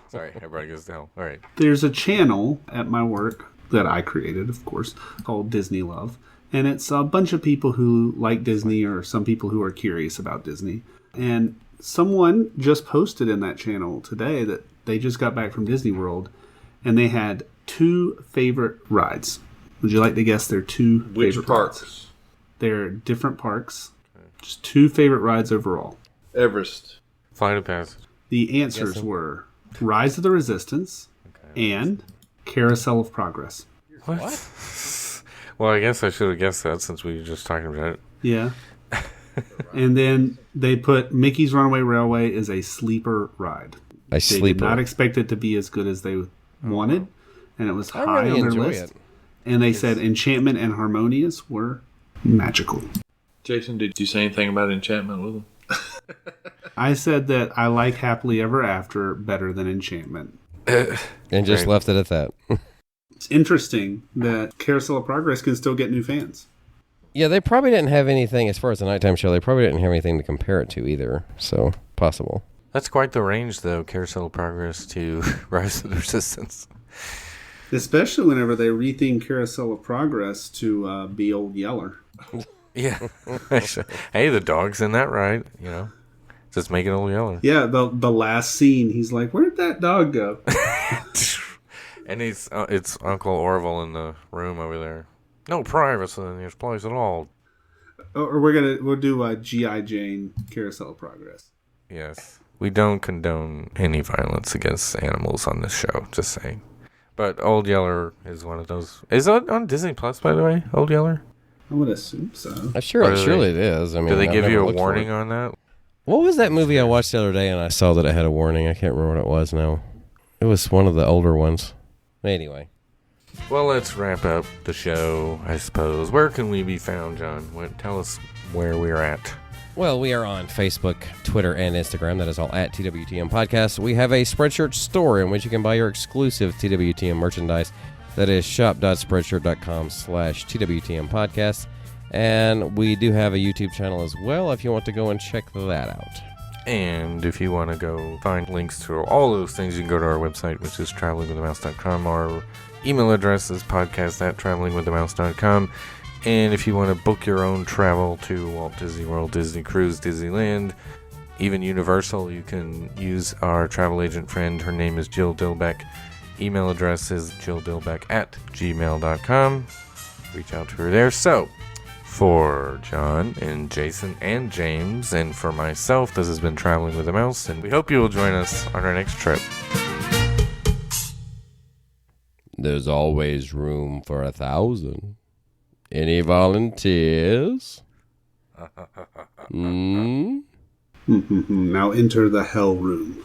sorry, everybody goes to hell. All right. There's a channel at my work that I created, of course, called Disney Love. And it's a bunch of people who like Disney or some people who are curious about Disney. And someone just posted in that channel today that they just got back from Disney World and they had 2 favorite rides. Would you like to guess their 2 Which favorite parks? rides? They're different parks. Just 2 favorite rides overall. Everest. Flight of Passage. The answers were Rise of the Resistance and Carousel of Progress. What? Well, I guess I should have guessed that since we were just talking about it. Yeah. And then they put Mickey's Runaway Railway is a sleeper ride. They did not expect it to be as good as they wanted, and it was high really on their enjoy list. it. And they said Enchantment and Harmonious were magical. Jason, did you say anything about Enchantment with him? I said that I like Happily Ever After better than Enchantment. And just left it at that. It's interesting that Carousel of Progress can still get new fans. Yeah, they probably didn't have anything, as far as the nighttime show, they probably didn't have anything to compare it to either. So, possible. That's quite the range, though, Carousel of Progress to Rise of the Resistance. Especially whenever they retheme Carousel of Progress to be Old Yeller. Yeah. Hey, the dog's in that ride, you know. Just make it Old Yeller. Yeah, the last scene, he's like, where'd that dog go? And it's Uncle Orville in the room over there. No privacy in this place at all. Or we'll do a G.I. Jane Carousel of Progress. Yes. We don't condone any violence against animals on this show, just saying. But Old Yeller is one of those. Is it on Disney Plus, by the way? Old Yeller? I would assume so. Surely it is. I mean, Do they I've give never you a looked for warning it. on that? What was that movie I watched the other day and I saw that it had a warning? I can't remember what it was now. It was one of the older ones. Anyway. Well, let's wrap up the show, I suppose. Where can we be found, John? Tell us where we're at. Well, we are on Facebook, Twitter, and Instagram. That is all at TWTM Podcast. We have a Spreadshirt store in which you can buy your exclusive TWTM merchandise. That is shop.spreadshirt.com/TWTM Podcast. And we do have a YouTube channel as well if you want to go and check that out. And if you want to go find links to all those things, you can go to our website, which is travelingwiththemouse.com. Our email address is podcast@travelingwiththemouse.com. And if you want to book your own travel to Walt Disney World, Disney Cruise, Disneyland, even Universal, you can use our travel agent friend. Her name is Jill Dilbeck. Email address is jilldilbeck@gmail.com. Reach out to her there. So, for John and Jason and James, and for myself, this has been Traveling with the Mouse, and we hope you will join us on our next trip. There's always room for 1,000. Any volunteers? Now enter the hell room.